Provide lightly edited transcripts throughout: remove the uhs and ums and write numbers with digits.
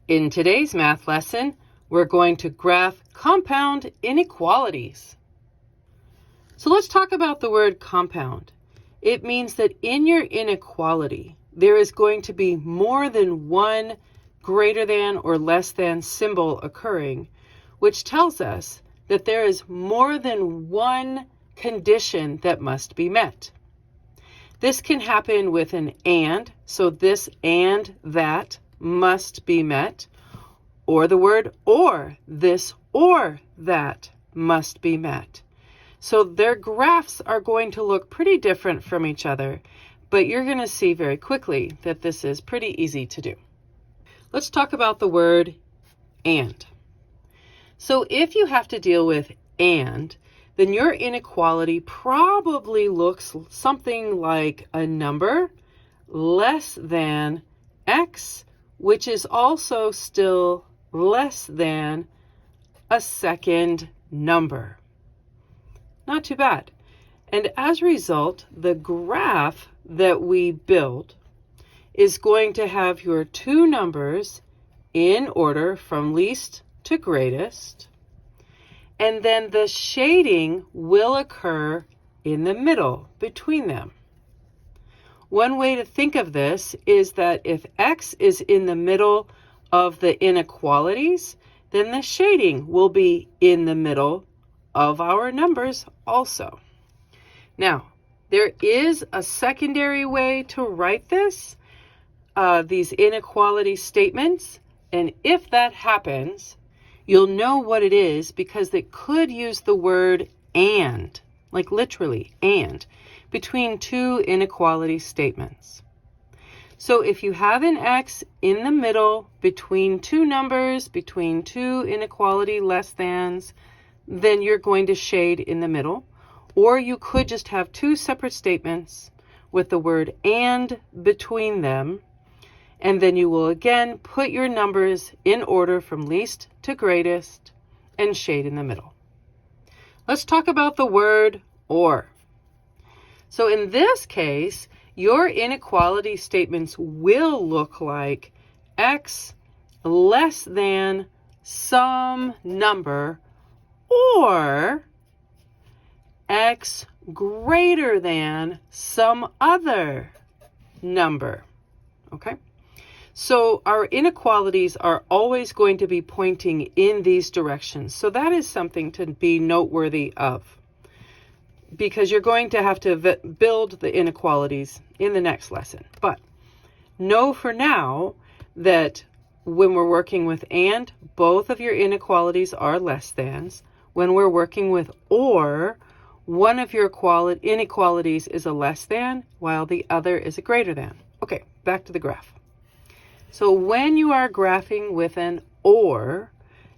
In today's math lesson, we're going to graph compound inequalities. So let's talk about the word compound. It means that in your inequality, there is going to be more than one greater than or less than symbol occurring, which tells us that there is more than one condition that must be met. This can happen with an and, so this and that must be met, or the word or, this or that must be met. So their graphs are going to look pretty different from each other, but you're going to see very quickly that this is pretty easy to do. Let's talk about the word and. So if you have to deal with and, then your inequality probably looks something like a number less than x, which is also still less than a second number. Not too bad. And as a result, the graph that we build is going to have your two numbers in order from least to greatest, and then the shading will occur in the middle between them. One way to think of this is that if x is in the middle of the inequalities, then the shading will be in the middle of our numbers also. Now, there is a secondary way to write this, these inequality statements, and if that happens, you'll know what it is because it could use the word and, like literally and, between two inequality statements. So if you have an x in the middle between two numbers, between two inequality less thans, then you're going to shade in the middle. Or you could just have two separate statements with the word and between them, and then you will again put your numbers in order from least to greatest and shade in the middle. Let's talk about the word or. So in this case, your inequality statements will look like x less than some number or x greater than some other number. Okay? So our inequalities are always going to be pointing in these directions. So that is something to be noteworthy of, because you're going to have to build the inequalities in the next lesson. But know for now that when we're working with and, both of your inequalities are less thans. When we're working with or, one of your inequalities is a less than, while the other is a greater than. Okay, back to the graph. So when you are graphing with an or,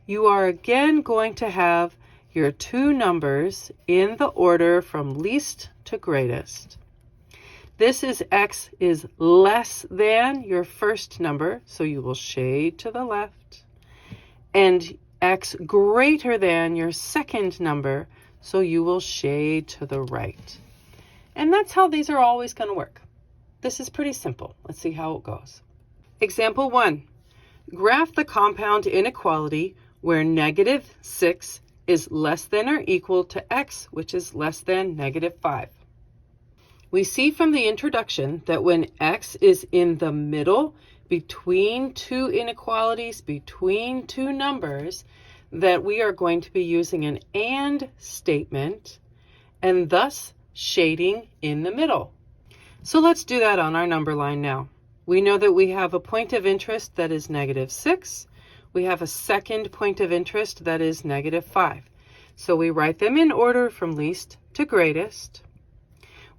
you are again going to have your two numbers in the order from least to greatest. This is x is less than your first number, so you will shade to the left, and x greater than your second number, so you will shade to the right. And that's how these are always going to work. This is pretty simple. Let's see how it goes. Example 1. Graph the compound inequality where -6 is less than or equal to x, which is less than -5. We see from the introduction that when x is in the middle between two inequalities, between two numbers, that we are going to be using an and statement and thus shading in the middle. So let's do that on our number line now. We know that we have a point of interest that is -6. We have a second point of interest that is -5. So we write them in order from least to greatest.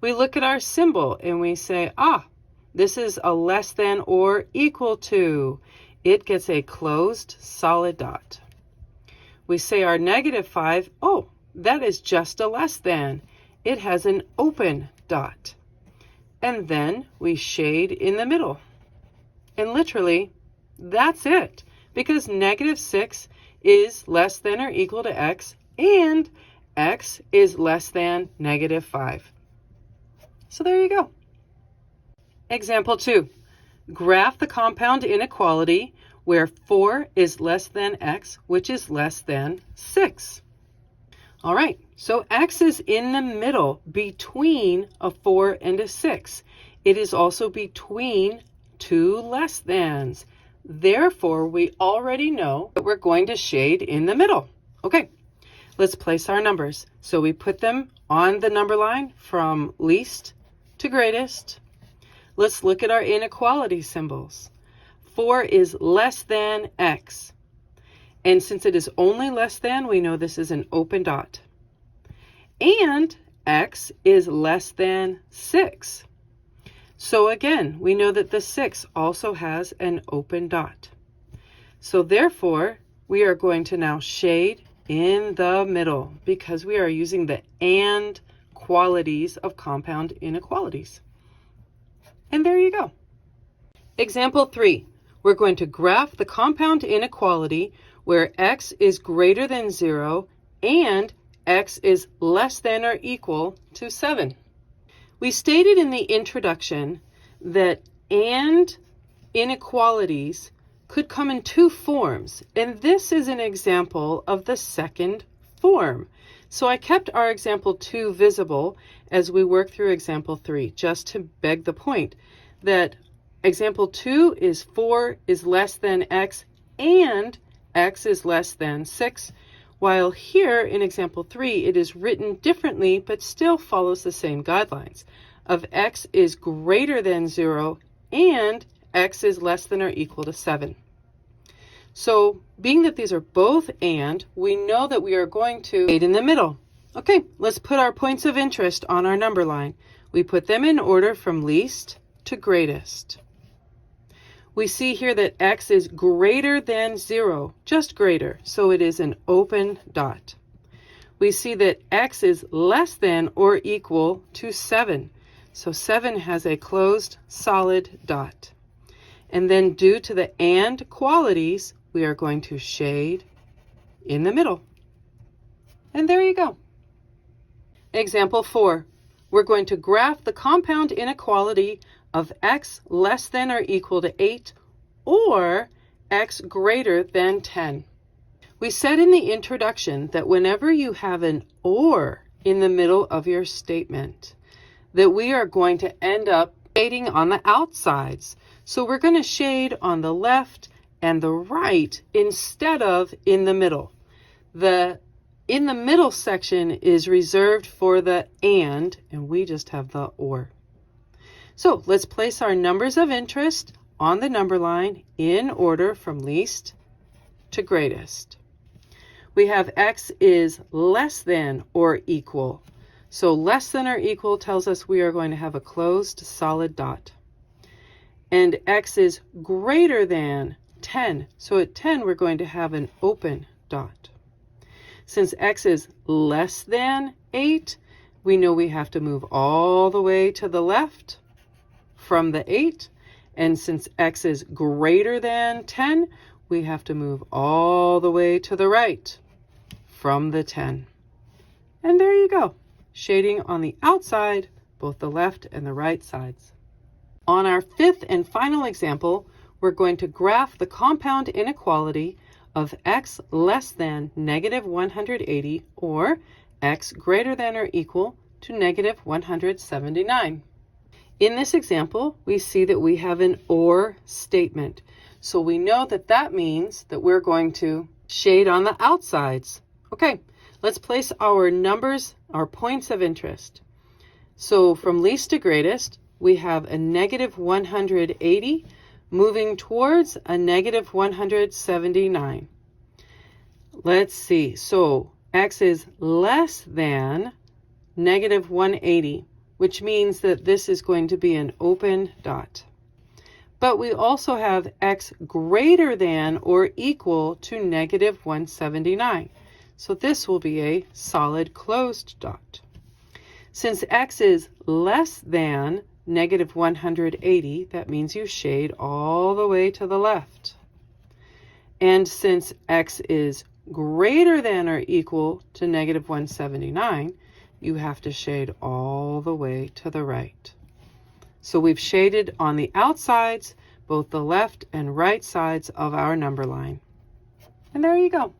We look at our symbol and we say, this is a less than or equal to. It gets a closed solid dot. We say our -5, that is just a less than. It has an open dot. And then we shade in the middle. And literally, that's it. Because -6 is less than or equal to x, and x is less than -5. So there you go. Example 2. Graph the compound inequality where 4 is less than x, which is less than 6. All right, so x is in the middle between a 4 and a 6. It is also between two less thans. Therefore, we already know that we're going to shade in the middle. Okay, let's place our numbers. So we put them on the number line from least to greatest. Let's look at our inequality symbols. 4 is less than x. And since it is only less than, we know this is an open dot. And x is less than 6. So again, we know that the 6 also has an open dot. So therefore, we are going to now shade in the middle because we are using the and qualities of compound inequalities. And there you go. Example 3, we're going to graph the compound inequality where x is greater than 0 and x is less than or equal to 7. We stated in the introduction that and inequalities could come in two forms, and this is an example of the second form. So I kept our example 2 visible as we work through example 3, just to beg the point that example 2 is 4 is less than x and x is less than 6, while here in example 3 it is written differently but still follows the same guidelines of x is greater than 0 and x is less than or equal to 7. So being that these are both and, we know that we are going to shade in the middle. Okay, let's put our points of interest on our number line. We put them in order from least to greatest. We see here that x is greater than 0, just greater, so it is an open dot. We see that x is less than or equal to 7, so 7 has a closed solid dot. And then due to the and qualities, we are going to shade in the middle. And there you go. Example 4, we're going to graph the compound inequality of x less than or equal to 8 or x greater than 10. We said in the introduction that whenever you have an or in the middle of your statement, that we are going to end up shading on the outsides. So we're going to shade on the left and the right instead of in the middle. The in the middle section is reserved for the and we just have the or. So let's place our numbers of interest on the number line in order from least to greatest. We have x is less than or equal. So less than or equal tells us we are going to have a closed solid dot. And x is greater than 10. So at 10, we're going to have an open dot. Since x is less than 8, we know we have to move all the way to the left from the 8. And since x is greater than 10, we have to move all the way to the right from the 10. And there you go, shading on the outside, both the left and the right sides. On our fifth and final example, we're going to graph the compound inequality of x less than negative 180 or x greater than or equal to negative 179. In this example, we see that we have an or statement. So we know that that means that we're going to shade on the outsides. Okay, let's place our numbers, our points of interest. So from least to greatest, we have a negative 180 moving towards a negative 179. Let's see. So x is less than negative 180, which means that this is going to be an open dot. But we also have x greater than or equal to negative 179. So this will be a solid closed dot. Since x is less than negative 180, that means you shade all the way to the left. And since x is greater than or equal to negative 179, you have to shade all the way to the right. So we've shaded on the outsides, both the left and right sides of our number line. And there you go.